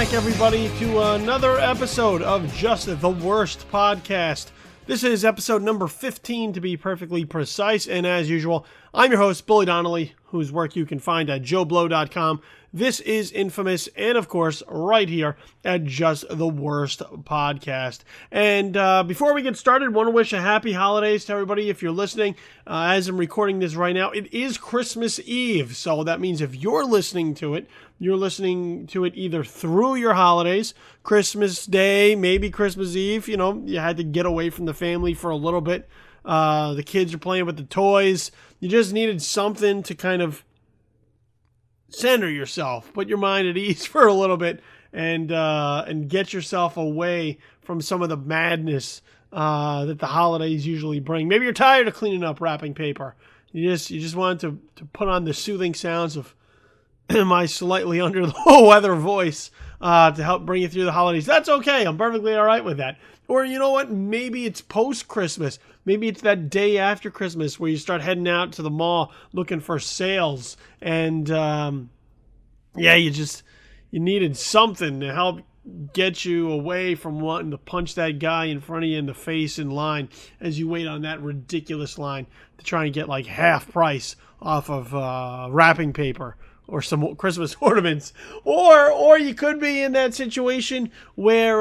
back, everybody, to another episode of Just the Worst Podcast. This is episode number 15, to be perfectly precise, and as usual, I'm your host, Billy Donnelly, whose work you can find at joeblow.com. This is Infamous, and of course, right here at Just the Worst Podcast. And before we get started, I want to wish a happy holidays to everybody. If you're listening, as I'm recording this right now, it is Christmas Eve. So that means if you're listening to it, you're listening to it either through your holidays, Christmas Day, maybe Christmas Eve. You know, you had to get away from the family for a little bit. The kids are playing with the toys. You just needed something to kind of center yourself, put your mind at ease for a little bit, and get yourself away from some of the madness that the holidays usually bring. Maybe you're tired of cleaning up wrapping paper. You just want to put on the soothing sounds of my slightly under the weather voice to help bring you through the holidays. That's okay. I'm perfectly all right with that. Or you know what? Maybe it's post-Christmas. Maybe it's that day after Christmas where you start heading out to the mall looking for sales. And, you needed something to help get you away from wanting to punch that guy in front of you in the face in line as you wait on that ridiculous line to try and get like half price off of wrapping paper or some Christmas ornaments. Or you could be in that situation where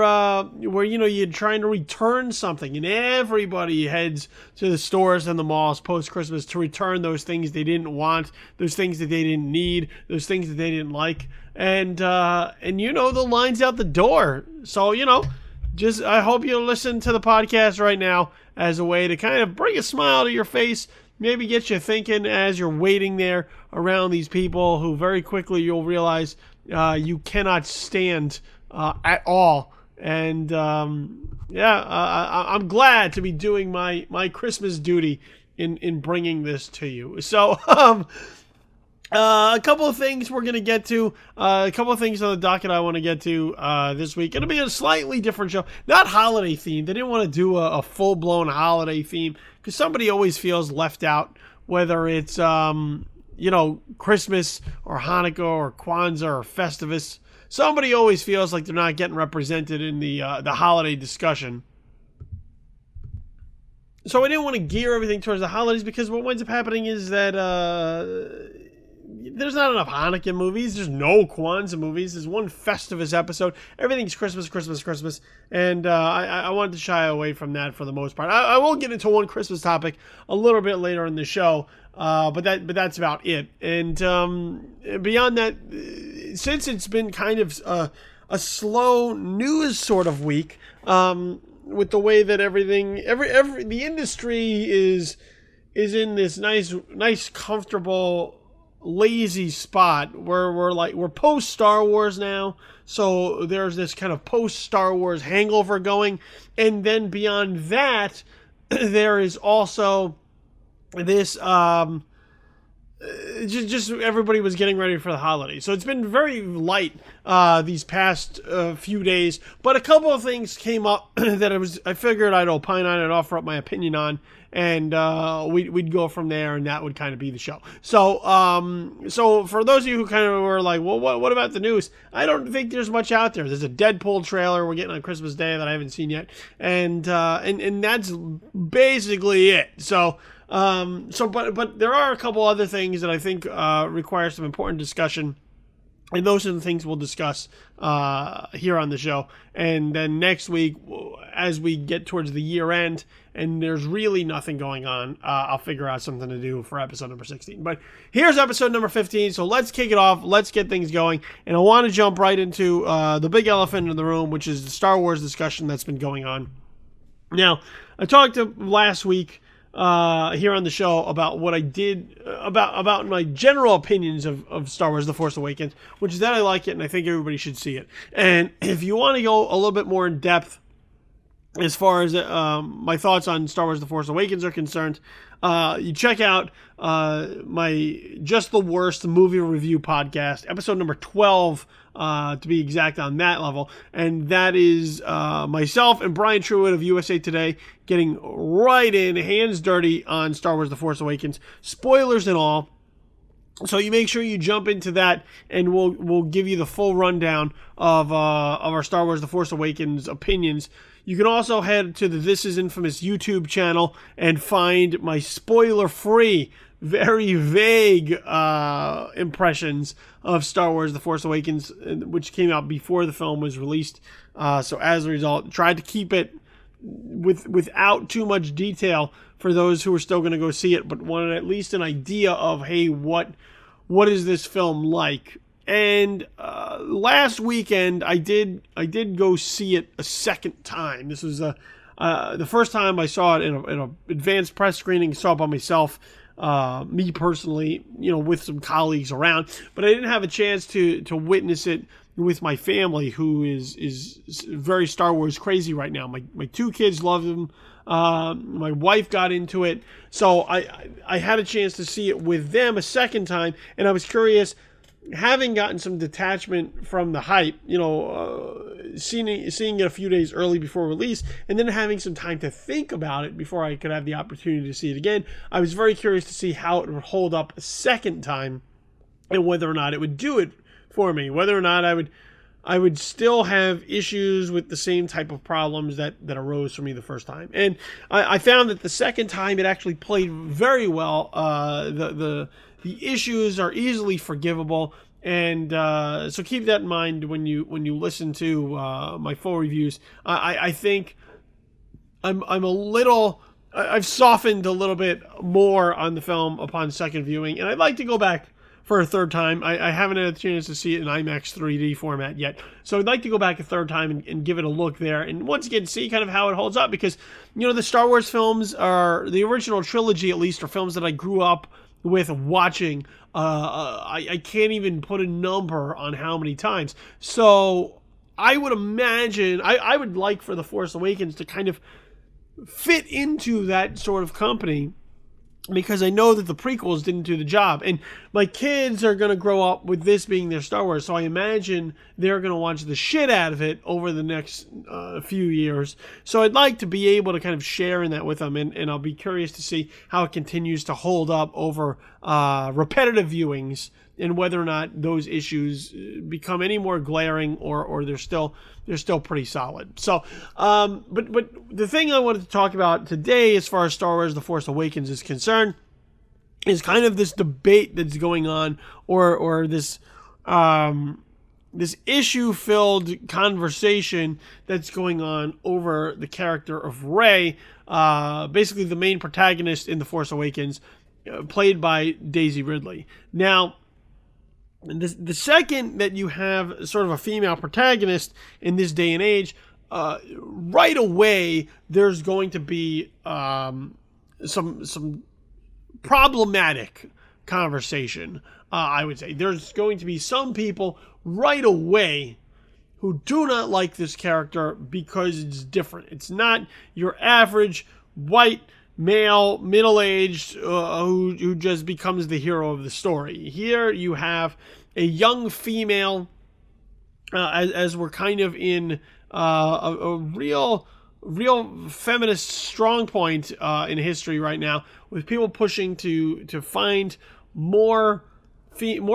you're trying to return something, and everybody heads to the stores and the malls post-Christmas to return those things they didn't want, those things that they didn't need, those things that they didn't like, and the line's out the door. So I hope you listen to the podcast right now as a way to kind of bring a smile to your face. Maybe get you thinking as you're waiting there around these people who very quickly you'll realize you cannot stand at all. And I'm glad to be doing my Christmas duty in bringing this to you. So a couple of things we're going to get to, a couple of things on the docket I want to get to this week. It'll be a slightly different show, not holiday themed. I didn't want to do a full-blown holiday theme because somebody always feels left out, whether it's, Christmas or Hanukkah or Kwanzaa or Festivus. Somebody always feels like they're not getting represented in the holiday discussion. So I didn't want to gear everything towards the holidays because what winds up happening is that there's not enough Hanukkah movies. There's no Kwanzaa movies. There's one Festivus episode. Everything's Christmas, Christmas, Christmas. And I wanted to shy away from that for the most part. I will get into one Christmas topic a little bit later in the show, but that's about it. And beyond that, since it's been kind of a slow news sort of week, with the way that everything, the industry is in this nice, comfortable, lazy spot where we're post Star Wars now, so there's this kind of post Star Wars hangover going, and then beyond that there is also this just everybody was getting ready for the holidays, so it's been very light these past few days, but a couple of things came up that I figured I'd opine on and offer up my opinion on, and we'd go from there, and that would kind of be the show. So for those of you who kind of were like, well, what about the news? I don't think there's much out there. There's a Deadpool trailer we're getting on Christmas Day that I haven't seen yet, and that's basically it. But there are a couple other things that I think require some important discussion. And those are the things we'll discuss here on the show. And then next week, as we get towards the year end, and there's really nothing going on, I'll figure out something to do for episode number 16. But here's episode number 15, so let's kick it off. Let's get things going. And I want to jump right into the big elephant in the room, which is the Star Wars discussion that's been going on. Now, I talked last week here on the show about what I did about my general opinions of Star Wars The Force Awakens, which is that I like it and I think everybody should see it. And if you want to go a little bit more in depth as far as my thoughts on Star Wars The Force Awakens are concerned, you check out my Just the Worst movie review podcast, episode number 12 to be exact on that level. And that is myself and Brian Truitt of USA Today getting right in, hands dirty on Star Wars The Force Awakens, spoilers and all. So you make sure you jump into that, and we'll give you the full rundown of our Star Wars: The Force Awakens opinions. You can also head to the This Is Infamous YouTube channel and find my spoiler-free, very vague impressions of Star Wars: The Force Awakens, which came out before the film was released. So as a result, tried to keep it without too much detail for those who are still going to go see it, but wanted at least an idea of, hey, what is this film like? And last weekend I did go see it a second time. This was the first time I saw it in an advanced press screening. Saw it by myself, me personally, with some colleagues around, but I didn't have a chance to witness it with my family, who is very Star Wars crazy right now. My two kids love them. My wife got into it, so I had a chance to see it with them a second time, and I was curious, having gotten some detachment from the hype, seeing it a few days early before release, and then having some time to think about it before I could have the opportunity to see it again. I was very curious to see how it would hold up a second time, and whether or not it would do it for me, whether or not I would still have issues with the same type of problems that arose for me the first time. And I found that the second time it actually played very well. The issues are easily forgivable, and so keep that in mind when you listen to my full reviews. I think I've softened a little bit more on the film upon second viewing, and I'd like to go back for a third time. I haven't had a chance to see it in IMAX 3D format yet, so I'd like to go back a third time and give it a look there, and once again see kind of how it holds up, because the Star Wars films, are the original trilogy at least, are films that I grew up with watching. I can't even put a number on how many times. So I would imagine I would like for The Force Awakens to kind of fit into that sort of company, because I know that the prequels didn't do the job, and my kids are going to grow up with this being their Star Wars, so I imagine they're going to watch the shit out of it over the next few years. So I'd like to be able to kind of share in that with them, and I'll be curious to see how it continues to hold up over repetitive viewings, and whether or not those issues become any more glaring, or they're still pretty solid. So, but the thing I wanted to talk about today, as far as Star Wars: The Force Awakens is concerned, is kind of this debate that's going on, or this this issue-filled conversation that's going on over the character of Rey, basically the main protagonist in The Force Awakens, played by Daisy Ridley. Now, the second that you have sort of a female protagonist in this day and age, right away there's going to be some problematic conversation. I would say there's going to be some people right away who do not like this character because it's different. It's not your average white male, middle-aged, who just becomes the hero of the story. Here you have a young female, as we're kind of in a real feminist strong point in history right now, with people pushing to find more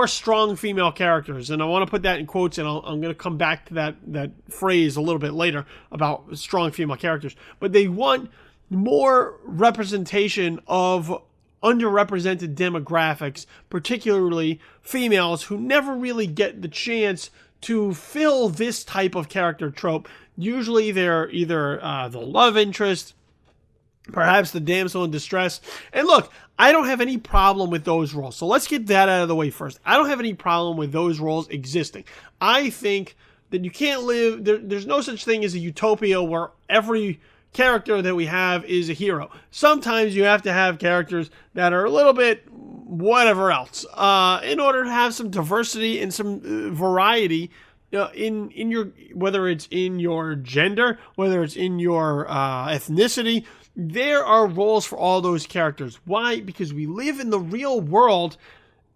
strong female characters. And I want to put that in quotes, and I'm going to come back to that phrase a little bit later about strong female characters. But they want more representation of underrepresented demographics, particularly females, who never really get the chance to fill this type of character trope. Usually they're either the love interest, perhaps the damsel in distress. And look, I don't have any problem with those roles. So let's get that out of the way first. I don't have any problem with those roles existing. I think that you can't live, there's no such thing as a utopia where every character that we have is a hero. Sometimes you have to have characters that are a little bit whatever else, in order to have some diversity and some variety in your, whether it's in your gender, whether it's in your ethnicity. There are roles for all those characters. Why? Because we live in the real world,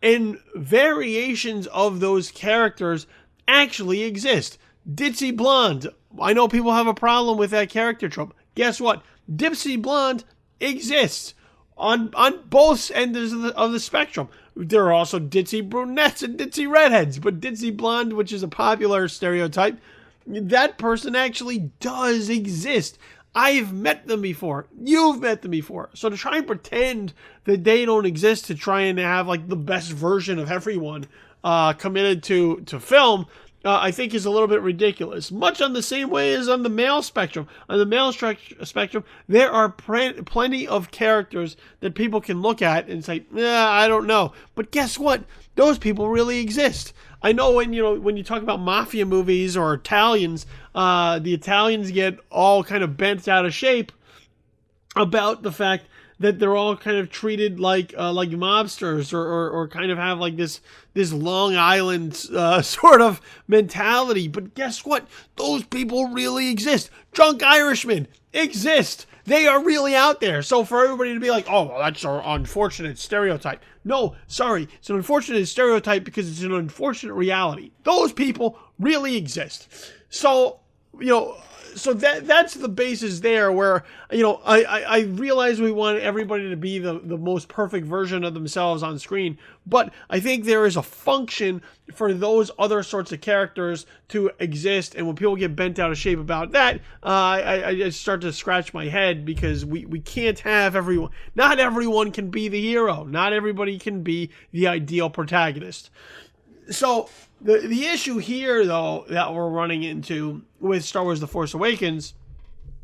and variations of those characters actually exist. Ditzy Blonde. I know people have a problem with that character trope. Guess what? Ditzy Blonde exists on both ends of the spectrum. There are also ditzy brunettes and ditzy redheads, but ditzy blonde, which is a popular stereotype, that person actually does exist. I've met them before. You've met them before. So to try and pretend that they don't exist, to try and have like the best version of everyone committed to film, I think is a little bit ridiculous. Much on the same way as on the male spectrum. On the male spectrum, there are plenty of characters that people can look at and say, I don't know. But guess what? Those people really exist. I know when you talk about mafia movies or Italians, the Italians get all kind of bent out of shape about the fact that they're all kind of treated like mobsters or kind of have like this Long Island sort of mentality. But guess what? Those people really exist. Drunk Irishmen exist. They are really out there. So for everybody to be like, oh, well, that's an unfortunate stereotype. No, sorry. It's an unfortunate stereotype because it's an unfortunate reality. Those people really exist. So, so that's the basis there where, I realize we want everybody to be the most perfect version of themselves on screen, but I think there is a function for those other sorts of characters to exist, and when people get bent out of shape about that, I start to scratch my head because we can't have everyone. Not everyone can be the hero. Not everybody can be the ideal protagonist. So the issue here, though, that we're running into with Star Wars The Force Awakens,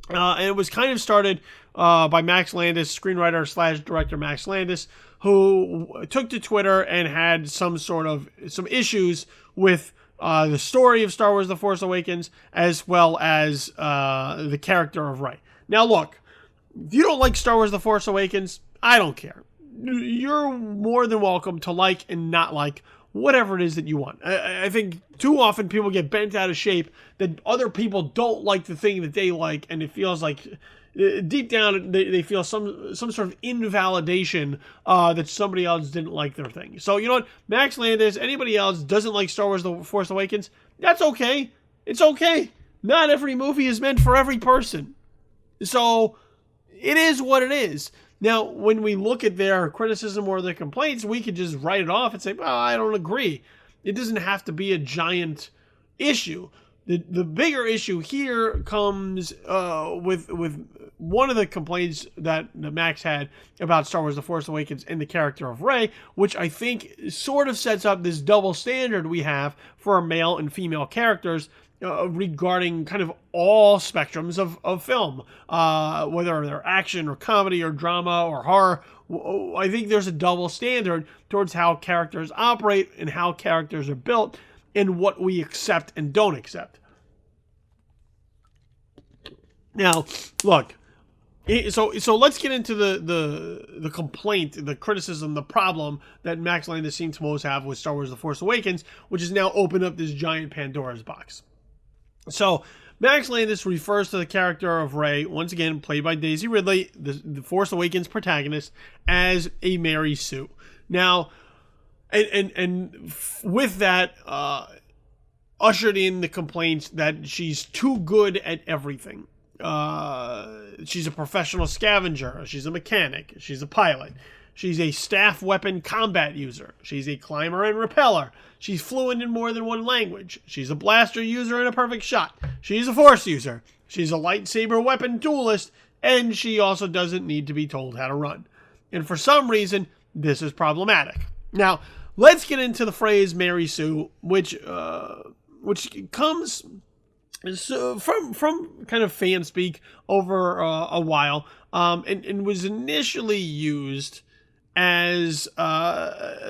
and it was kind of started by Max Landis, screenwriter / director Max Landis, who took to Twitter and had some issues with the story of Star Wars The Force Awakens, as well as the character of Rey. Now, look, if you don't like Star Wars The Force Awakens, I don't care. You're more than welcome to like and not like whatever it is that you want. I think too often people get bent out of shape that other people don't like the thing that they like, and it feels like deep down they feel some sort of invalidation that somebody else didn't like their thing. So you know what? Max Landis, anybody else doesn't like Star Wars The Force Awakens, that's okay. It's okay. Not every movie is meant for every person. So it is what it is. Now, when we look at their criticism or their complaints, we could just write it off and say, well, I don't agree. It doesn't have to be a giant issue. The bigger issue here comes with one of the complaints that Max had about Star Wars The Force Awakens and the character of Rey, which I think sort of sets up this double standard we have for our male and female characters regarding kind of all spectrums of film, whether they're action or comedy or drama or horror. I think there's a double standard towards how characters operate and how characters are built and what we accept and don't accept. Now, look, so let's get into the complaint, the criticism, the problem that Max Landis seems to most have with Star Wars The Force Awakens, which has now opened up this giant Pandora's box. So, Max Landis refers to the character of Rey, once again played by Daisy Ridley, the Force Awakens protagonist, as a Mary Sue. Now, and with that, ushered in the complaints that she's too good at everything. She's a professional scavenger. She's a mechanic. She's a pilot. She's a staff weapon combat user. She's a climber and repeller. She's fluent in more than one language. She's a blaster user and a perfect shot. She's a force user. She's a lightsaber weapon duelist. And she also doesn't need to be told how to run. And for some reason, this is problematic. Now, let's get into the phrase Mary Sue, which comes from kind of fan speak over a while, and was initially used as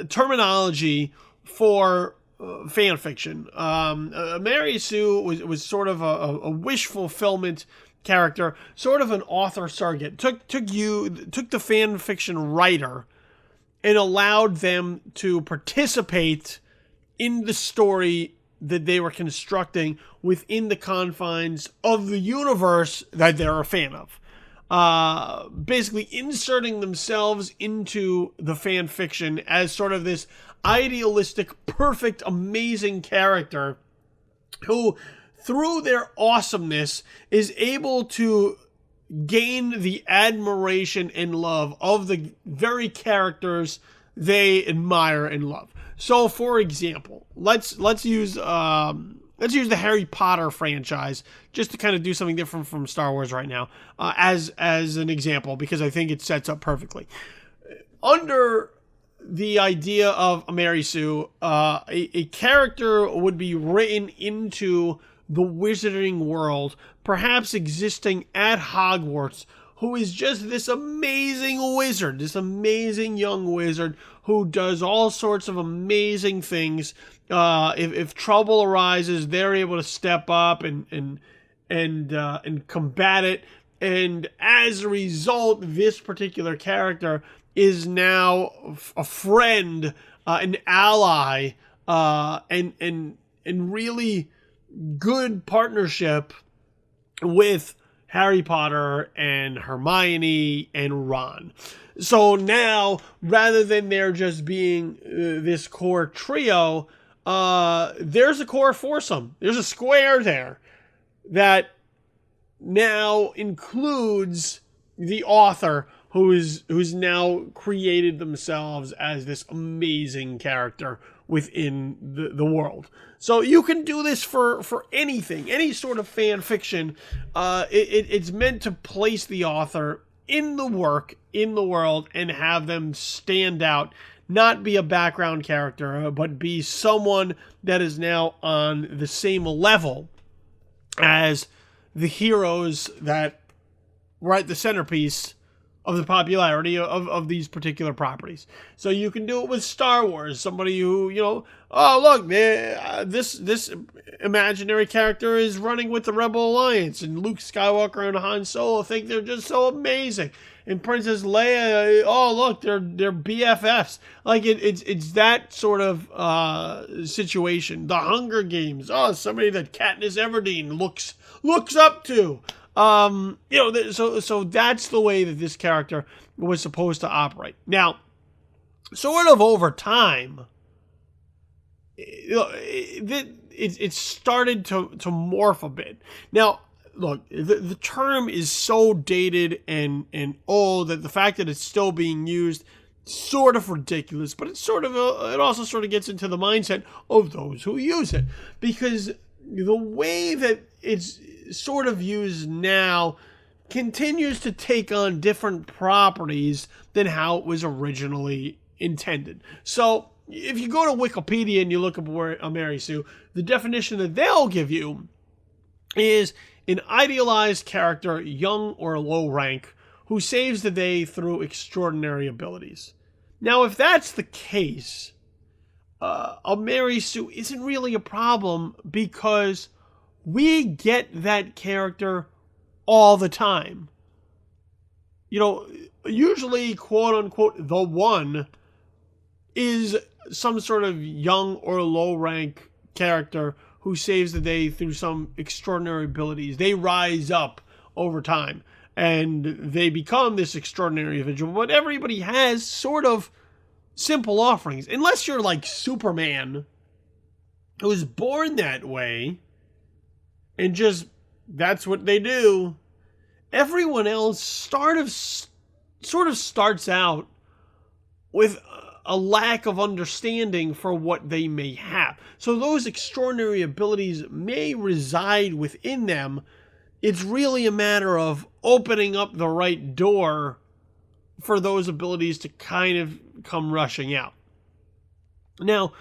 terminology for fan fiction. Mary Sue was sort of a wish fulfillment character, sort of an author surrogate. Took the fan fiction writer and allowed them to participate in the story that they were constructing within the confines of the universe that they're a fan of. Basically inserting themselves into the fan fiction as sort of this idealistic, perfect, amazing character who, through their awesomeness, is able to gain the admiration and love of the very characters they admire and love. So, for example, let's use the Harry Potter franchise just to kind of do something different from Star Wars right now as an example, because I think it sets up perfectly. Under the idea of a Mary Sue, a character would be written into the wizarding world, perhaps existing at Hogwarts, who is just this amazing wizard, this amazing young wizard who does all sorts of amazing things. If trouble arises, they're able to step up and combat it. And as a result, this particular character is now a friend, an ally, and really good partnership with Harry Potter and Hermione and Ron. So now, rather than there just being this core trio, there's a core foursome. There's a square there that now includes the author who's now created themselves as this amazing character within the world. So you can do this for anything, any sort of fan fiction. It's meant to place the author in the work, in the world, and have them stand out, not be a background character, but be someone that is now on the same level as the heroes that were at the centerpiece of the popularity of these particular properties. So you can do it with Star Wars. Somebody who, oh, look, this imaginary character is running with the Rebel Alliance, and Luke Skywalker and Han Solo think they're just so amazing. And Princess Leia, oh, look, they're BFFs. Like, it's that sort of situation. The Hunger Games, oh, somebody that Katniss Everdeen looks up to. So that's the way that this character was supposed to operate. Now, sort of over time, it started to morph a bit. Now, look, the term is so dated and old that the fact that it's still being used sort of ridiculous, but it's it also sort of gets into the mindset of those who use it, because the way that it's sort of used now continues to take on different properties than how it was originally intended. So if you go to Wikipedia and you look up a Mary Sue, the definition that they'll give you is an idealized character, young or low rank, who saves the day through extraordinary abilities. Now, if that's the case, a Mary Sue isn't really a problem, because we get that character all the time. Usually, quote unquote, the one is some sort of young or low rank character who saves the day through some extraordinary abilities. They rise up over time and they become this extraordinary individual. But everybody has sort of simple offerings, unless you're like Superman, who was born that way and just that's what they do. Everyone else sort of starts out with a lack of understanding for what they may have. So those extraordinary abilities may reside within them. It's really a matter of opening up the right door for those abilities to kind of come rushing out. Now,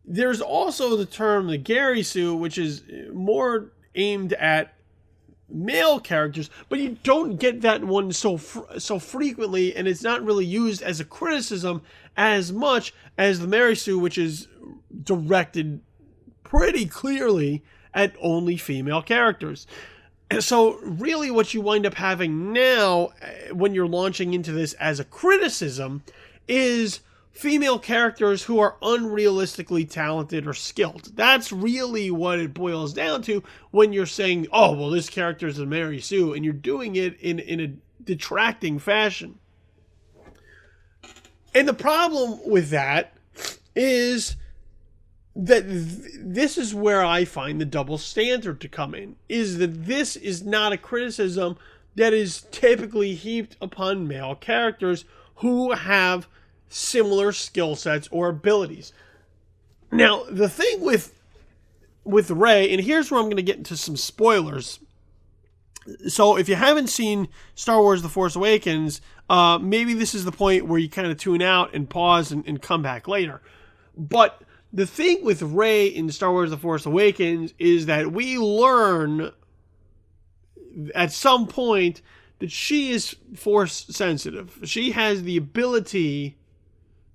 there's also the term the Gary Sue, which is more aimed at male characters, but you don't get that one so frequently, and it's not really used as a criticism as much as the Mary Sue, which is directed pretty clearly at only female characters. So really what you wind up having now when you're launching into this as a criticism is female characters who are unrealistically talented or skilled. That's really what it boils down to when you're saying, oh, well, this character is a Mary Sue, and you're doing it in a detracting fashion. And the problem with that is that this is where I find the double standard to come in, is that this is not a criticism that is typically heaped upon male characters who have similar skill sets or abilities. Now, the thing with Rey, and here's where I'm going to get into some spoilers. So if you haven't seen Star Wars The Force Awakens, maybe this is the point where you kind of tune out and pause and come back later. But the thing with Rey in Star Wars The Force Awakens is that we learn at some point that she is Force sensitive. She has the ability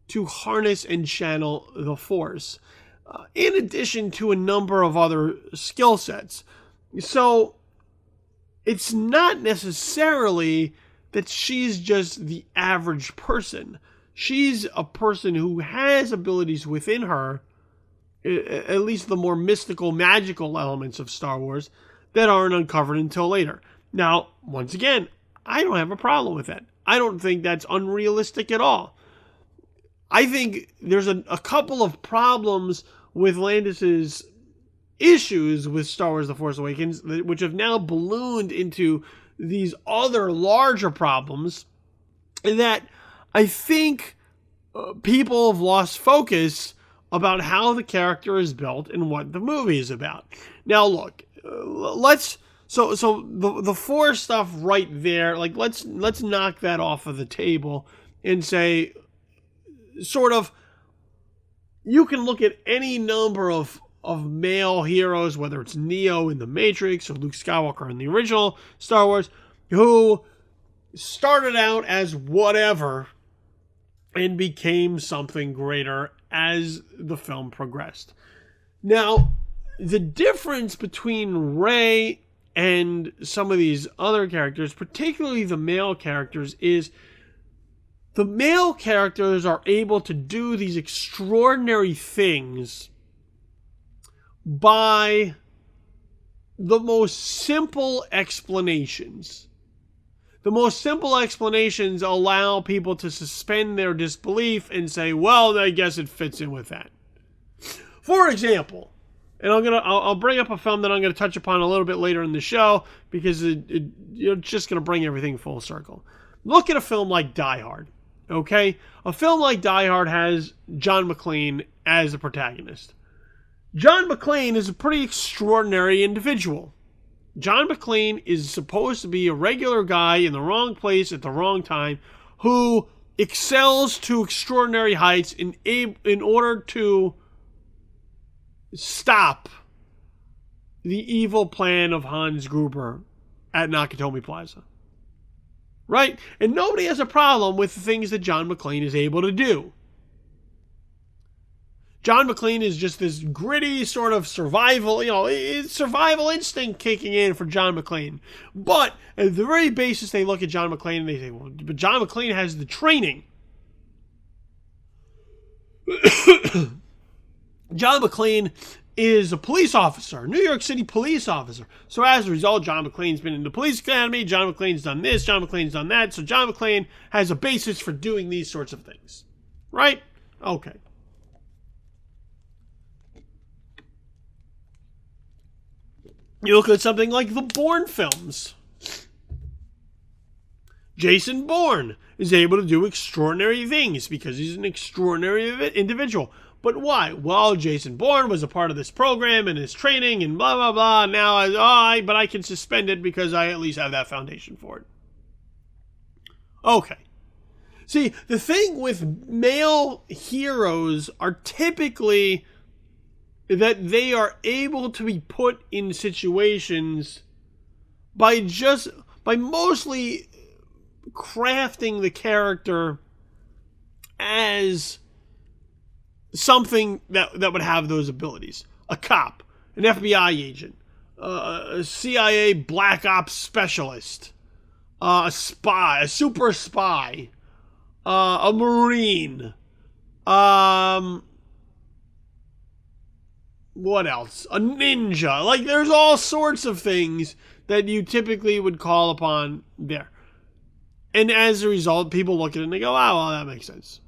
to harness and channel the Force, in addition to a number of other skill sets. So it's not necessarily that she's just the average person. She's a person who has abilities within her, at least the more mystical, magical elements of Star Wars, that aren't uncovered until later. Now, once again, I don't have a problem with that. I don't think that's unrealistic at all. I think there's a couple of problems with Landis's issues with Star Wars The Force Awakens, which have now ballooned into these other larger problems, that I think people have lost focus about how the character is built and what the movie is about. Now look, so the Force stuff right there, like let's knock that off of the table and say, sort of, you can look at any number of male heroes, whether it's Neo in The Matrix or Luke Skywalker in the original Star Wars, who started out as whatever and became something greater as the film progressed. Now, the difference between Rey and some of these other characters, particularly the male characters, is the male characters are able to do these extraordinary things by the most simple explanations. The most simple explanations allow people to suspend their disbelief and say, well, I guess it fits in with that. For example, and I'll bring up a film that I'm going to touch upon a little bit later in the show, because you're just going to bring everything full circle. Look at a film like Die Hard, okay? A film like Die Hard has John McClane as the protagonist. John McClane is a pretty extraordinary individual. John McClane is supposed to be a regular guy in the wrong place at the wrong time who excels to extraordinary heights in order to stop the evil plan of Hans Gruber at Nakatomi Plaza. Right? And nobody has a problem with the things that John McClane is able to do. John McClane is just this gritty sort of survival, it's survival instinct kicking in for John McClane. But at the very basis, they look at John McClane and they say, well, but John McClane has the training. John McClane is a police officer, New York City police officer. So as a result, John McClane's been in the police academy, John McClane's done this, John McClane's done that. So John McClane has a basis for doing these sorts of things. Right? Okay. You look at something like the Bourne films. Jason Bourne is able to do extraordinary things because he's an extraordinary individual. But why? Well, Jason Bourne was a part of this program and his training and blah, blah, blah. Now, but I can suspend it because I at least have that foundation for it. Okay. See, the thing with male heroes are typically that they are able to be put in situations by mostly crafting the character as something that would have those abilities. A cop, an FBI agent, a CIA black ops specialist, a spy, a super spy, a Marine, what else? A ninja. Like, there's all sorts of things that you typically would call upon there. And as a result, people look at it and they go, oh, well, that makes sense.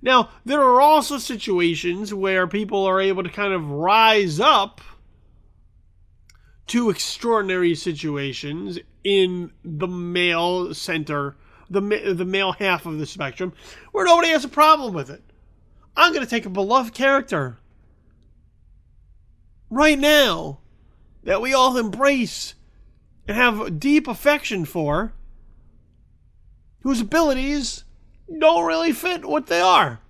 Now, there are also situations where people are able to kind of rise up to extraordinary situations in the male center the male half of the spectrum, where nobody has a problem with it. I'm going to take a beloved character right now that we all embrace and have deep affection for, whose abilities don't really fit what they are.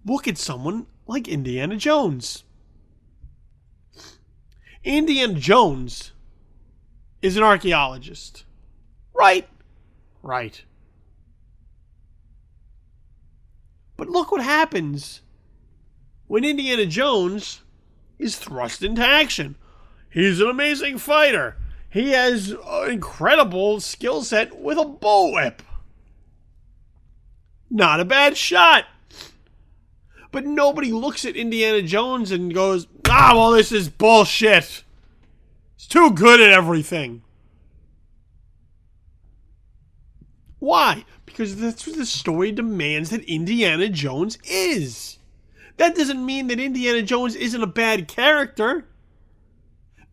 Look at someone like Indiana Jones. Indiana Jones is an archaeologist. Right? Right. But look what happens when Indiana Jones is thrust into action. He's an amazing fighter. He has an incredible skill set with a bullwhip. Not a bad shot. But nobody looks at Indiana Jones and goes, well, this is bullshit. He's too good at everything. Why? Because that's what the story demands that Indiana Jones is. That doesn't mean that Indiana Jones isn't a bad character.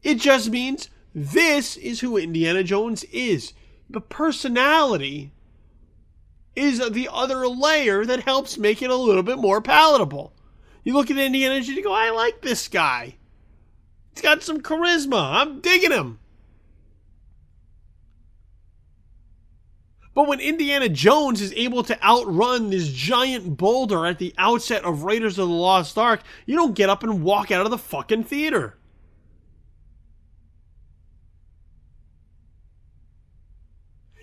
It just means this is who Indiana Jones is. The personality is the other layer that helps make it a little bit more palatable. You look at Indiana Jones and you go, I like this guy. He's got some charisma. I'm digging him. But when Indiana Jones is able to outrun this giant boulder at the outset of Raiders of the Lost Ark, you don't get up and walk out of the fucking theater.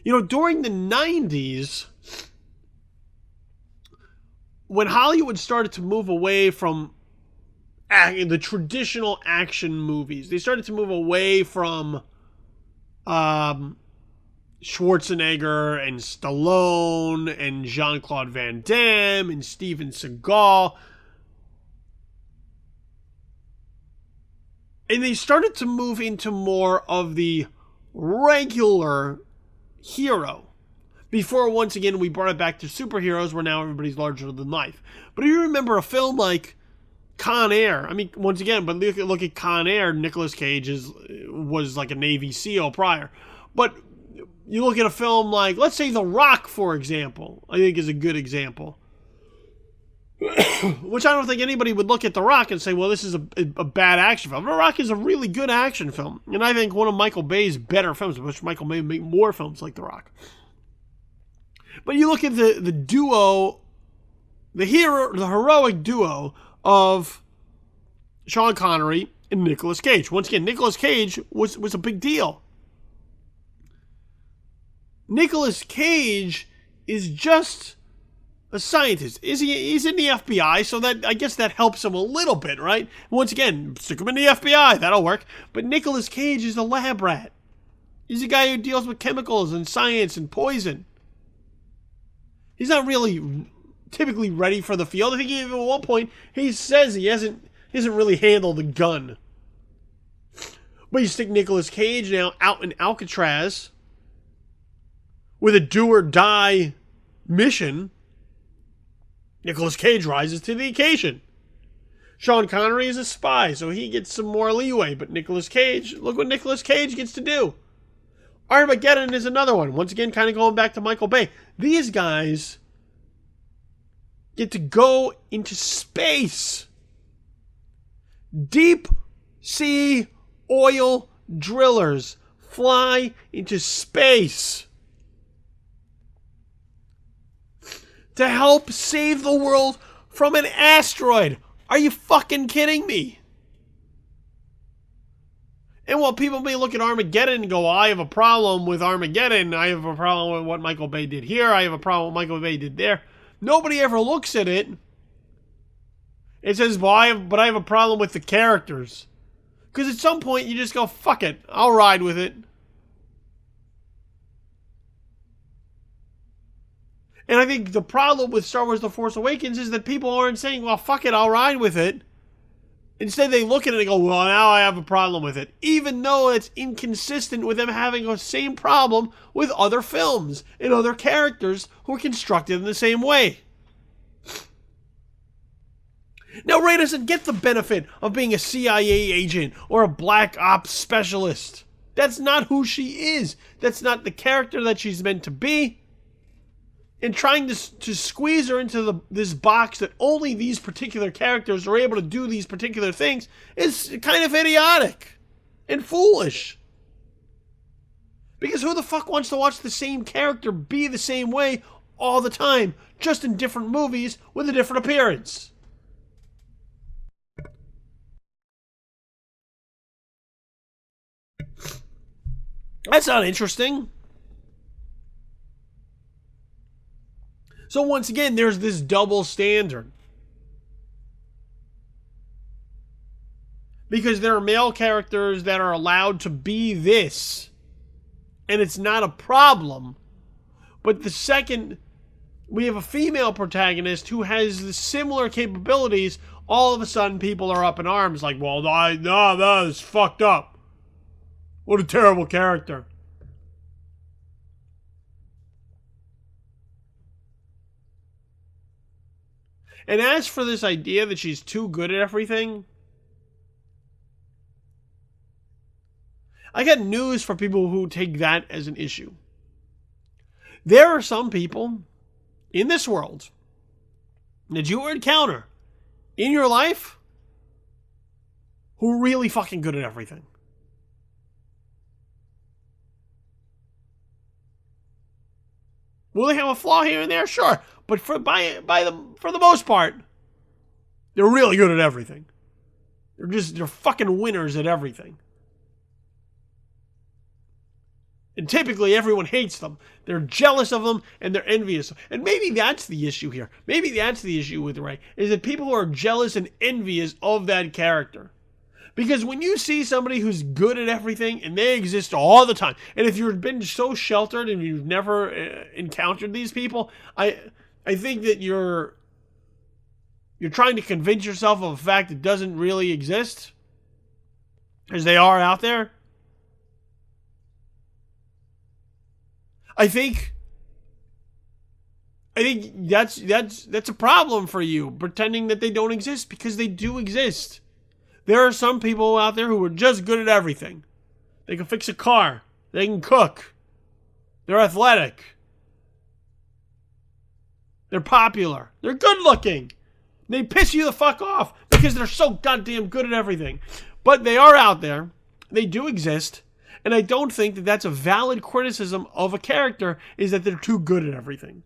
You know, during the 90s, when Hollywood started to move away from the traditional action movies, they started to move away from Schwarzenegger and Stallone and Jean-Claude Van Damme and Steven Seagal. And they started to move into more of the regular hero. Before, once again, we brought it back to superheroes where now everybody's larger than life. But if you remember a film like Con Air, I mean, once again, but look at Con Air, Nicolas Cage was like a Navy SEAL prior. But you look at a film like, let's say The Rock, for example, I think is a good example. Which I don't think anybody would look at The Rock and say, well, this is a bad action film. The Rock is a really good action film. And I think one of Michael Bay's better films. I wish Michael Bay made more films like The Rock. But you look at the duo, the heroic duo of Sean Connery and Nicolas Cage. Once again, Nicolas Cage was a big deal. Nicolas Cage is just a scientist. He's in the FBI, so that I guess that helps him a little bit, right? Once again, stick him in the FBI, that'll work. But Nicolas Cage is a lab rat. He's a guy who deals with chemicals and science and poison. He's not really typically ready for the field. I think even at one point he says he hasn't really handled a gun. But you stick Nicolas Cage now out in Alcatraz with a do-or-die mission, Nicolas Cage rises to the occasion. Sean Connery is a spy, so he gets some more leeway. But Nicolas Cage, look what Nicolas Cage gets to do. Armageddon is another one. Once again, kind of going back to Michael Bay. These guys get to go into space. Deep sea oil drillers fly into space to help save the world from an asteroid. Are you fucking kidding me? And while people may look at Armageddon and go, well, I have a problem with Armageddon, I have a problem with what Michael Bay did here, I have a problem with what Michael Bay did there, nobody ever looks at it. It says, well, I have a problem with the characters. Because at some point you just go, fuck it, I'll ride with it. And I think the problem with Star Wars The Force Awakens is that people aren't saying, well, fuck it, I'll ride with it. Instead, they look at it and go, well, now I have a problem with it. Even though it's inconsistent with them having the same problem with other films and other characters who are constructed in the same way. Now, Rey doesn't get the benefit of being a CIA agent or a black ops specialist. That's not who she is. That's not the character that she's meant to be. And trying to squeeze her into this box that only these particular characters are able to do these particular things is kind of idiotic and foolish. Because who the fuck wants to watch the same character be the same way all the time, just in different movies with a different appearance? That's not interesting. So once again, there's this double standard. Because there are male characters that are allowed to be this, and it's not a problem. But the second we have a female protagonist who has the similar capabilities, all of a sudden people are up in arms like, well, no, that is fucked up. What a terrible character. And as for this idea that she's too good at everything, I got news for people who take that as an issue. There are some people in this world that you encounter in your life who are really fucking good at everything. Will they have a flaw here and there? Sure. But for the most part, they're really good at everything. They're fucking winners at everything. And typically everyone hates them. They're jealous of them and they're envious. And maybe that's the issue here. Maybe that's the issue with Ray, is that people are jealous and envious of that character. Because when you see somebody who's good at everything and they exist all the time, and if you've been so sheltered and you've never encountered these people, I think that you're trying to convince yourself of a fact that doesn't really exist, as they are out there. I think that's a problem for you, pretending that they don't exist, because they do exist. There are some people out there who are just good at everything. They can fix a car. They can cook. They're athletic. They're popular. They're good looking. They piss you the fuck off because they're so goddamn good at everything. But they are out there. They do exist. And I don't think that that's a valid criticism of a character, is that they're too good at everything.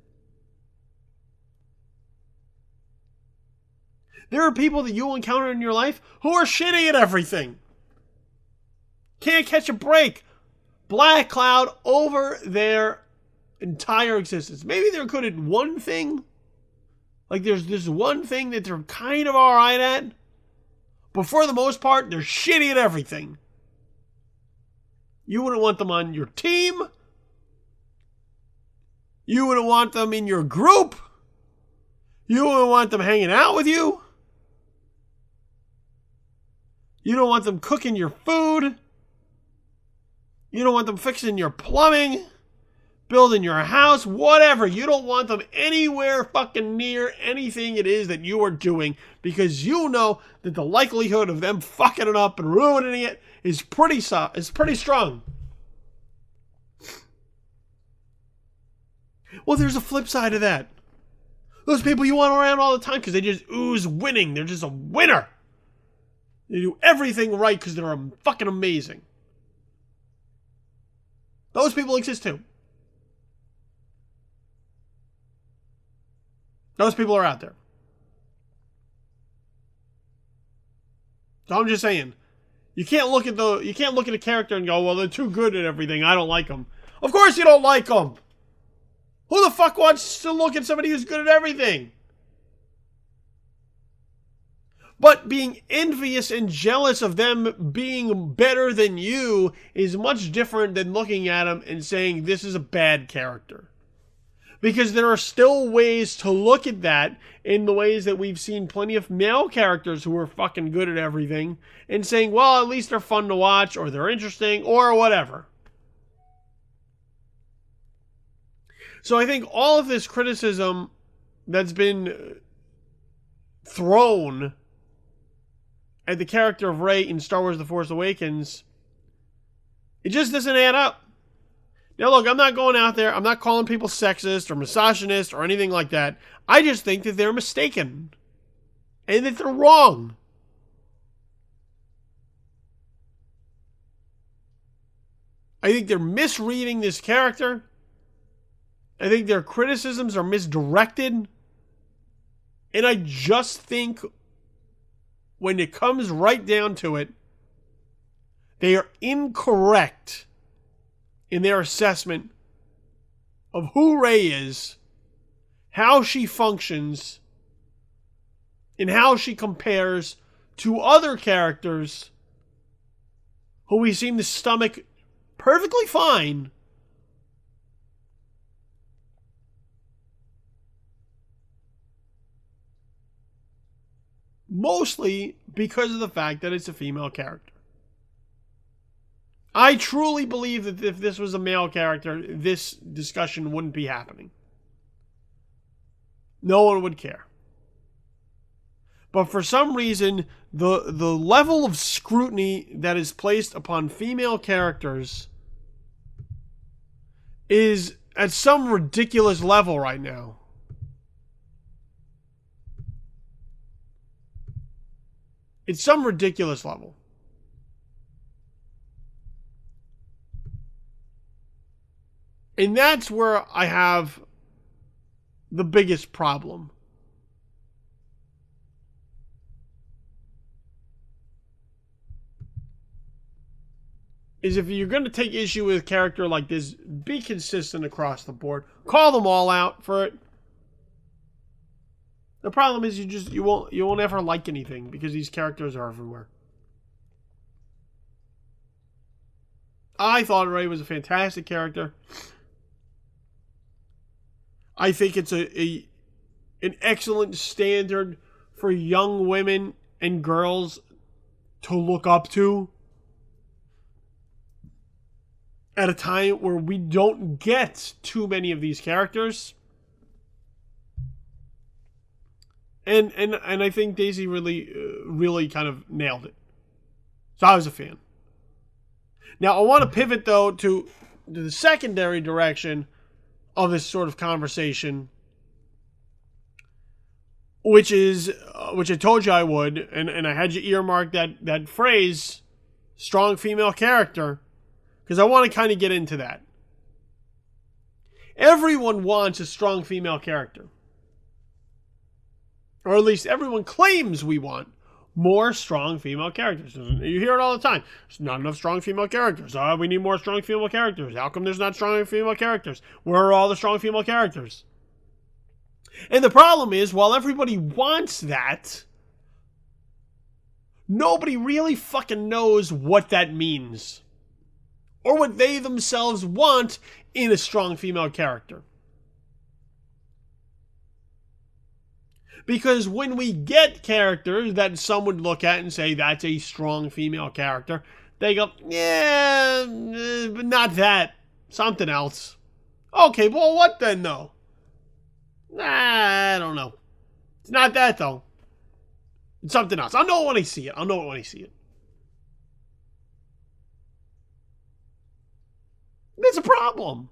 There are people that you'll encounter in your life who are shitty at everything. Can't catch a break. Black cloud over their entire existence. Maybe they're good at one thing. Like there's this one thing that they're kind of alright at. But for the most part, they're shitty at everything. You wouldn't want them on your team. You wouldn't want them in your group. You wouldn't want them hanging out with you. You don't want them cooking your food. You don't want them fixing your plumbing, building your house, whatever. You don't want them anywhere fucking near anything it is that you are doing, because you know that the likelihood of them fucking it up and ruining it is pretty strong. Well, there's a flip side of that. Those people you want around all the time because they just ooze winning. They're just a winner. They do everything right because they're fucking amazing. Those people exist too. Those people are out there. So I'm just saying, you can't look at a character and go, well, they're too good at everything, I don't like them. Of course you don't like them. Who the fuck wants to look at somebody who's good at everything? But being envious and jealous of them being better than you is much different than looking at them and saying this is a bad character. Because there are still ways to look at that in the ways that we've seen plenty of male characters who are fucking good at everything and saying, well, at least they're fun to watch or they're interesting or whatever. So I think all of this criticism that's been thrown at the character of Rey in Star Wars The Force Awakens It just doesn't add up. Now, look, I'm not going out there. I'm not calling people sexist or misogynist or anything like that. I just think that they're mistaken and that they're wrong. I think they're misreading this character. I think their criticisms are misdirected. And I just think when it comes right down to it, they are incorrect in their assessment of who Rey is, how she functions, and how she compares to other characters who we seem to stomach perfectly fine. Mostly because of the fact that it's a female character. I truly believe that if this was a male character, this discussion wouldn't be happening. No one would care. But for some reason, the level of scrutiny that is placed upon female characters is at some ridiculous level right now. It's some ridiculous level. And that's where I have the biggest problem. Is if you're going to take issue with a character like this, be consistent across the board. Call them all out for it. The problem is you won't ever like anything because these characters are everywhere. I thought Rey was a fantastic character. I think it's an excellent standard for young women and girls to look up to at a time where we don't get too many of these characters. And I think Daisy really kind of nailed it. So I was a fan. Now I want to pivot though to the secondary direction of this sort of conversation, which I told you I would, and I had you earmark that phrase, strong female character, because I want to kind of get into that. Everyone wants a strong female character. Or at least everyone claims we want more strong female characters. You hear it all the time. There's not enough strong female characters. We need more strong female characters. How come there's not strong female characters? Where are all the strong female characters? And the problem is, while everybody wants that, nobody really fucking knows what that means. Or what they themselves want in a strong female character. Because when we get characters that some would look at and say that's a strong female character, they go, yeah, but not that. Something else. Okay, well, what then, though? I don't know. It's not that, though. It's something else. I'll know it when I see it. That's a problem.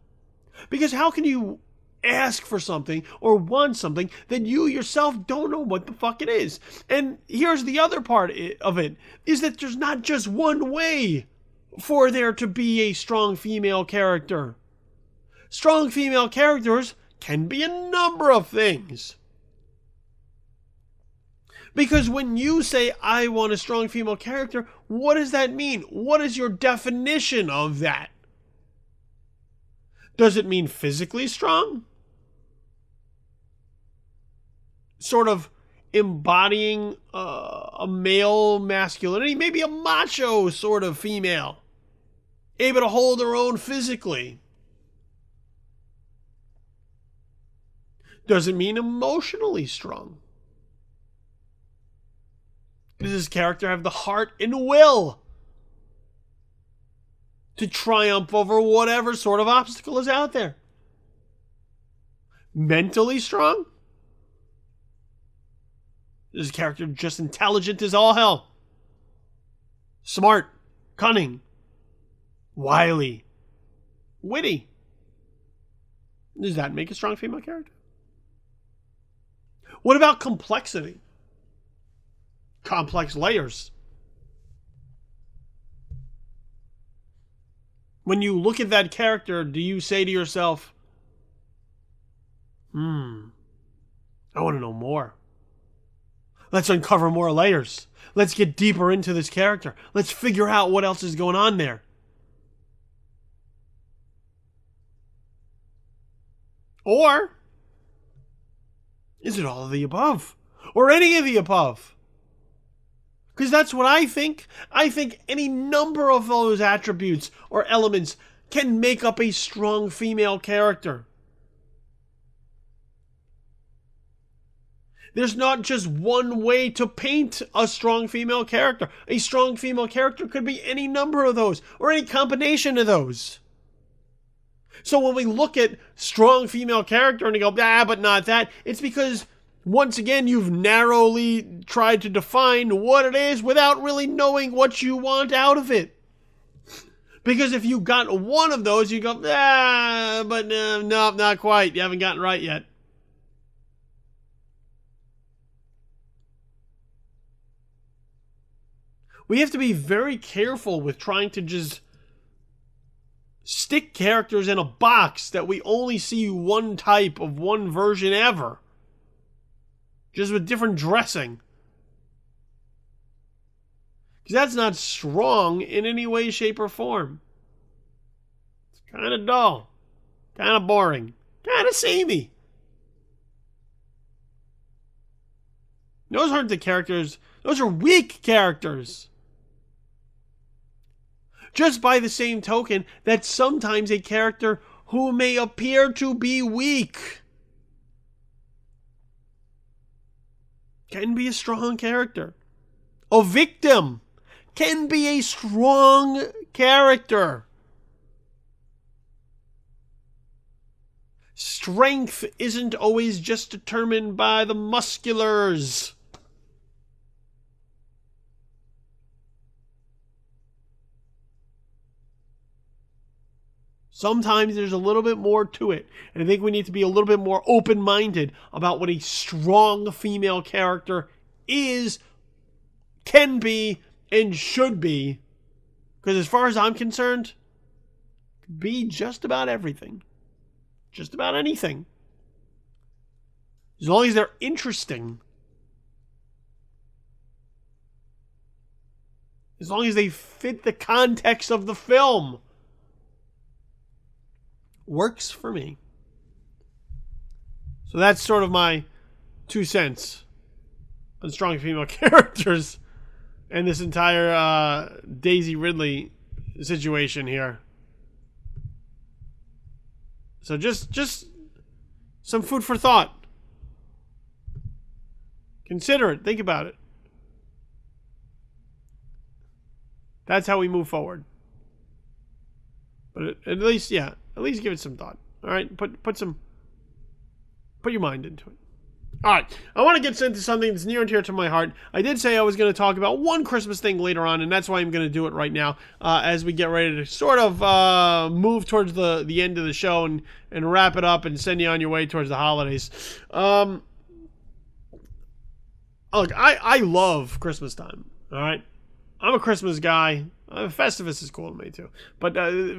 Because how can you ask for something or want something that you yourself don't know what the fuck it is? And here's the other part of it, is that there's not just one way for there to be a strong female character. Strong female characters can be a number of things. Because when you say, I want a strong female character, what does that mean? What is your definition of that? Does it mean physically strong? Sort of embodying a male masculinity, maybe a macho sort of female, able to hold her own physically. Does it mean emotionally strong? Does this character have the heart and will to triumph over whatever sort of obstacle is out there? Mentally strong? This character just intelligent as all hell. Smart. Cunning. wily, witty. Does that make a strong female character? What about complexity? Complex layers. When you look at that character, do you say to yourself, I want to know more. Let's uncover more layers. Let's get deeper into this character. Let's figure out what else is going on there. Or is it all of the above? Or any of the above? Because that's what I think. I think any number of those attributes or elements can make up a strong female character. There's not just one way to paint a strong female character. A strong female character could be any number of those, or any combination of those. So when we look at strong female character and you go, but not that, it's because, once again, you've narrowly tried to define what it is without really knowing what you want out of it. Because if you got one of those, you go, but no, not quite. You haven't gotten right yet. We have to be very careful with trying to just stick characters in a box that we only see one type of one version ever. Just with different dressing. Because that's not strong in any way, shape, or form. It's kind of dull. Kind of boring. Kind of samey. Those aren't the characters. Those are weak characters. Just by the same token that sometimes a character who may appear to be weak can be a strong character. A victim can be a strong character. Strength isn't always just determined by the musculars. Sometimes there's a little bit more to it. And I think we need to be a little bit more open-minded about what a strong female character is, can be, and should be. Because as far as I'm concerned, it could be just about everything. Just about anything. As long as they're interesting. As long as they fit the context of the film. Works for me. So that's sort of my 2 cents on strong female characters and this entire Daisy Ridley situation here. So just some food for thought. Consider it. Think about it. That's how we move forward. But at least, yeah. At least give it some thought. All right, put your mind into it. All right, I want to get into something that's near and dear to my heart. I did say I was going to talk about one Christmas thing later on, and that's why I'm going to do it right now as we get ready to sort of move towards the end of the show and wrap it up and send you on your way towards the holidays. Look, I love Christmas time. All right, I'm a Christmas guy. Festivus is cool to me too, but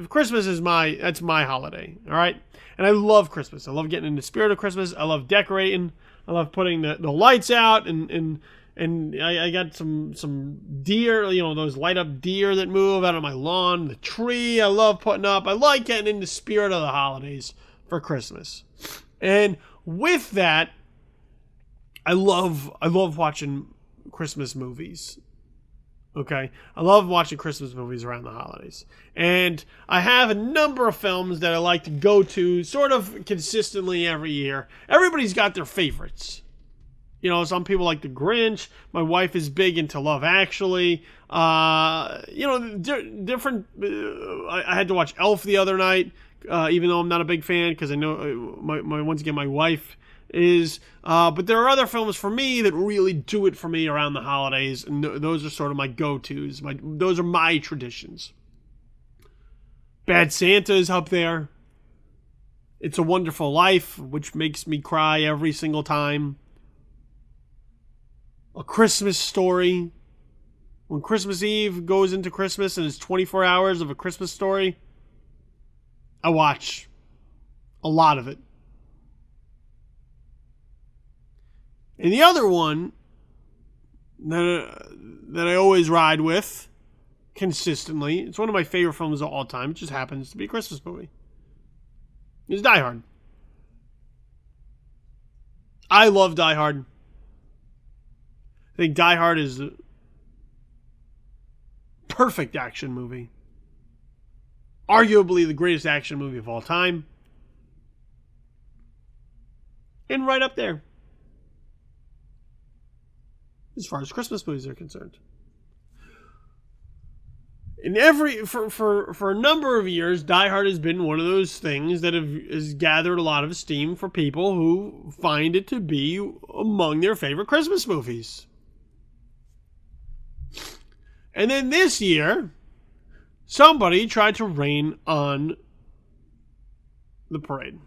Christmas is that's my holiday. All right, and I love Christmas. I love getting in the spirit of Christmas. I love decorating. I love putting the lights out, and I got some deer, those light up deer that move out on my lawn. The tree I love putting up. I like getting in the spirit of the holidays for Christmas, and with that, I love watching Christmas movies. Okay, I love watching Christmas movies around the holidays. And I have a number of films that I like to go to sort of consistently every year. Everybody's got their favorites. Some people like The Grinch. My wife is big into Love Actually. Different. I had to watch Elf the other night, even though I'm not a big fan, because I know, once again, my wife is, but there are other films for me that really do it for me around the holidays, and those are sort of my go-tos. Those are my traditions. Bad Santa is up there. It's a Wonderful Life, which makes me cry every single time. A Christmas Story. When Christmas Eve goes into Christmas and it's 24 hours of A Christmas Story, I watch a lot of it. And the other one that I always ride with consistently, it's one of my favorite films of all time, it just happens to be a Christmas movie, is Die Hard. I love Die Hard. I think Die Hard is a perfect action movie. Arguably the greatest action movie of all time. And right up there as far as Christmas movies are concerned. In for a number of years, Die Hard has been one of those things that has gathered a lot of esteem for people who find it to be among their favorite Christmas movies. And then this year, somebody tried to rain on the parade.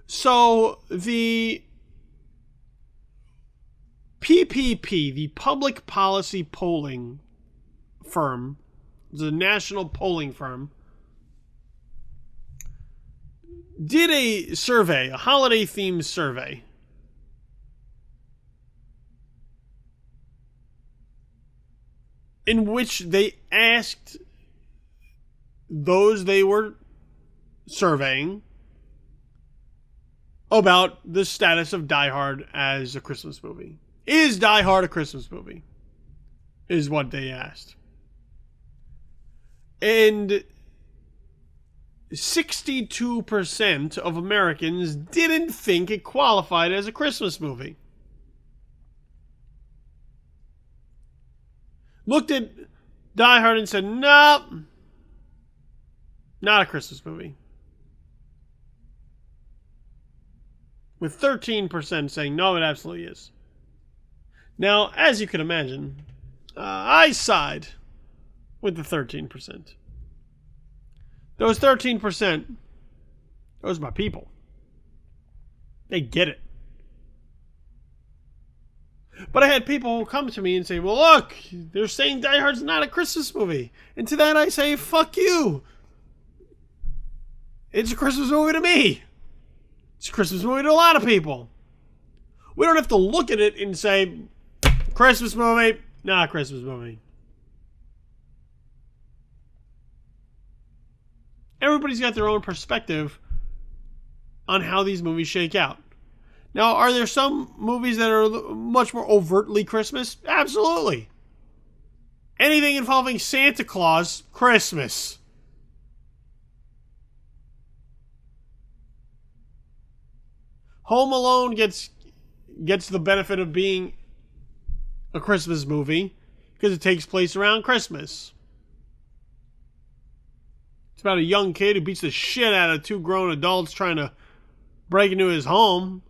So the PPP, the Public Policy Polling firm, the national polling firm, did a survey, a holiday-themed survey, in which they asked those they were surveying about the status of Die Hard as a Christmas movie. Is Die Hard a Christmas movie? Is what they asked. And 62% of Americans didn't think it qualified as a Christmas movie. Looked at Die Hard and said, nope, not a Christmas movie. With 13% saying, no, it absolutely is. Now, as you can imagine, I side with the 13%. Those 13%, those are my people. They get it. But I had people come to me and say, well, look, they're saying Die Hard's not a Christmas movie. And to that I say, fuck you. It's a Christmas movie to me. It's a Christmas movie to a lot of people. We don't have to look at it and say, Christmas movie, not a Christmas movie. Everybody's got their own perspective on how these movies shake out. Now, are there some movies that are much more overtly Christmas? Absolutely. Anything involving Santa Claus, Christmas. Home Alone gets the benefit of being a Christmas movie because it takes place around Christmas. It's about a young kid who beats the shit out of two grown adults trying to break into his home.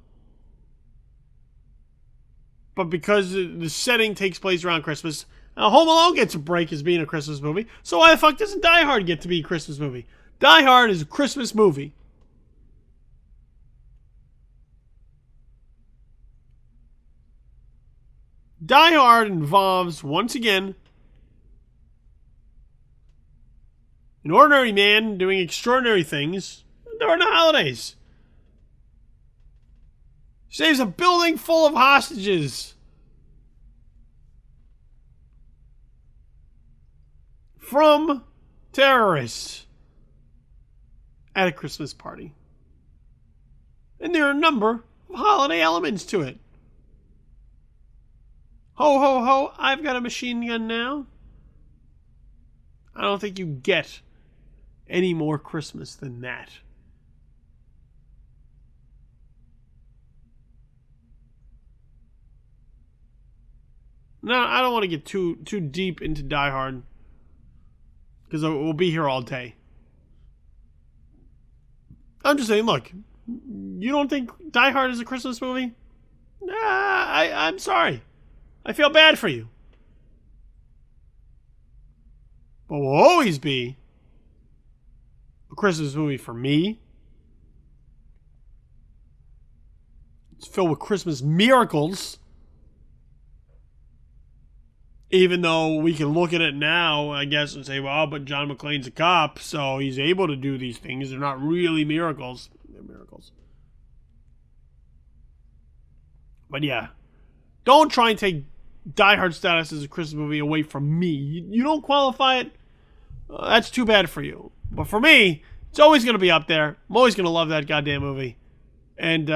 But because the setting takes place around Christmas, Home Alone gets a break as being a Christmas movie. So why the fuck doesn't Die Hard get to be a Christmas movie? Die Hard is a Christmas movie. Die Hard involves, once again, an ordinary man doing extraordinary things during the holidays. Saves a building full of hostages from terrorists at a Christmas party. And there are a number of holiday elements to it. Ho, ho, ho, I've got a machine gun now. I don't think you get any more Christmas than that. Now, I don't want to get too deep into Die Hard because we'll be here all day. I'm just saying, look, you don't think Die Hard is a Christmas movie? Nah, I'm sorry. I feel bad for you. but will always be a Christmas movie for me. It's filled with Christmas miracles. Even though we can look at it now, I guess, and say, well, but John McClane's a cop, so he's able to do these things. They're not really miracles. They're miracles. But yeah, don't try and take Die Hard status as a Christmas movie away from me. You don't qualify it, that's too bad for you. But for me, it's always going to be up there. I'm always going to love that goddamn movie. And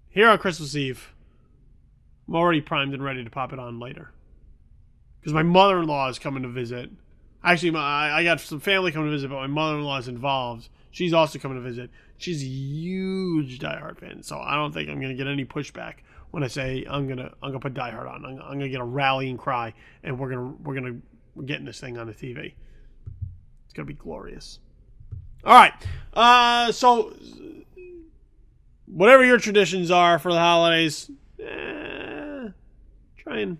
here on Christmas Eve, I'm already primed and ready to pop it on later. Because my mother-in-law is coming to visit. Actually, I got some family coming to visit, but my mother-in-law is involved. She's also coming to visit. She's a huge Die Hard fan, so I don't think I'm going to get any pushback when I say I'm gonna put Die Hard on. I'm gonna get a rallying cry, and we're getting this thing on the TV. It's gonna be glorious. All right, so whatever your traditions are for the holidays, try and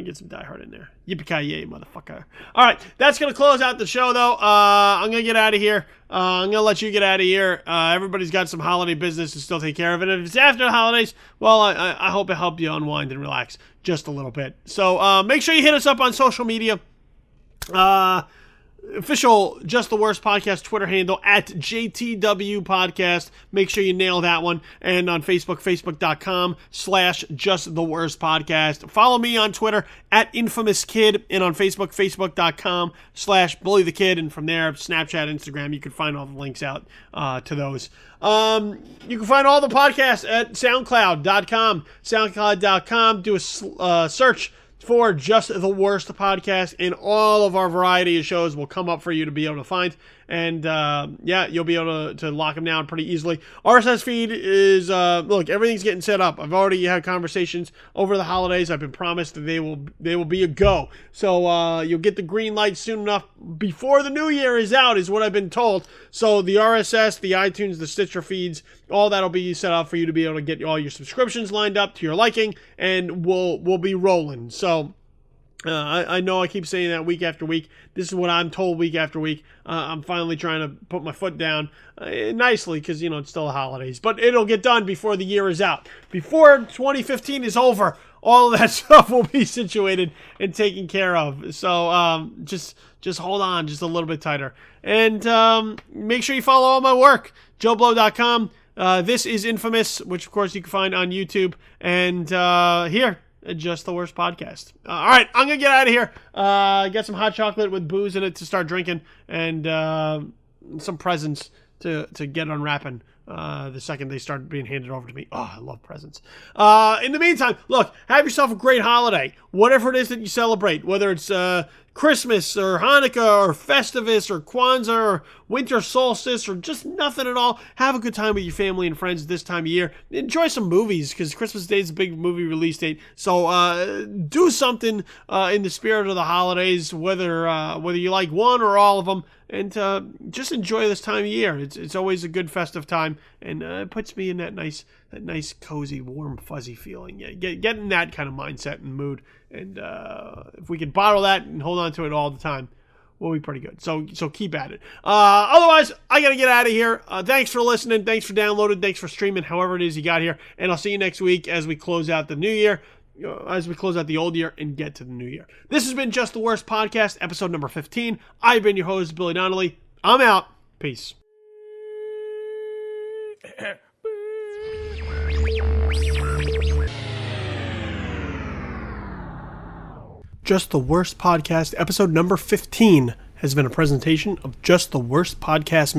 get some Die Hard in there. Yippee-ki-yay, motherfucker. All right, that's going to close out the show, though. I'm going to get out of here. I'm going to let you get out of here. Everybody's got some holiday business to still take care of. And if it's after the holidays, well, I hope it helped you unwind and relax just a little bit. So make sure you hit us up on social media. Official Just the Worst Podcast Twitter handle at JTW Podcast. Make sure you nail that one. And on Facebook, facebook.com/Just the Worst Podcast. Follow me on Twitter at Infamous Kid, and on Facebook, facebook.com/Bully the Kid. And from there, Snapchat, Instagram, you can find all the links out to those. You can find all the podcasts at SoundCloud.com. SoundCloud.com. Do a search for Just the Worst Podcast, and all of our variety of shows will come up for you to be able to find. And yeah, you'll be able to lock them down pretty easily. RSS feed is look, everything's getting set up. I've already had conversations over the holidays. I've been promised that they will be a go. So you'll get the green light soon enough before the new year is out, is what I've been told. So the RSS, the iTunes, the Stitcher feeds, all that'll be set up for you to be able to get all your subscriptions lined up to your liking, and we'll be rolling. So I know I keep saying that week after week. This is what I'm told week after week. I'm finally trying to put my foot down nicely, because, it's still the holidays. But it'll get done before the year is out. Before 2015 is over, all of that stuff will be situated and taken care of. So just hold on just a little bit tighter. And make sure you follow all my work. JoeBlow.com. This is Infamous, which, of course, you can find on YouTube. And here, Just the Worst Podcast. All right, I'm going to get out of here. Get some hot chocolate with booze in it to start drinking, and some presents to get unwrapping the second they start being handed over to me. Oh, I love presents. In the meantime, look, have yourself a great holiday. Whatever it is that you celebrate, whether it's Christmas or Hanukkah or Festivus or Kwanzaa or winter solstice or just nothing at all. Have a good time with your family and friends this time of year. Enjoy some movies, because Christmas Day is a big movie release date. So do something in the spirit of the holidays, whether you like one or all of them, and just enjoy this time of year. It's always a good festive time, and it puts me in that nice, cozy, warm, fuzzy feeling. Yeah, getting that kind of mindset and mood. And if we can bottle that and hold on to it all the time, we'll be pretty good. So keep at it. Otherwise, I got to get out of here. Thanks for listening. Thanks for downloading. Thanks for streaming, however it is you got here. And I'll see you next week as we close out the new year, as we close out the old year and get to the new year. This has been Just the Worst Podcast, episode number 15. I've been your host, Billy Donnelly. I'm out. Peace. Just the Worst Podcast, episode number 15, has been a presentation of Just the Worst Podcast.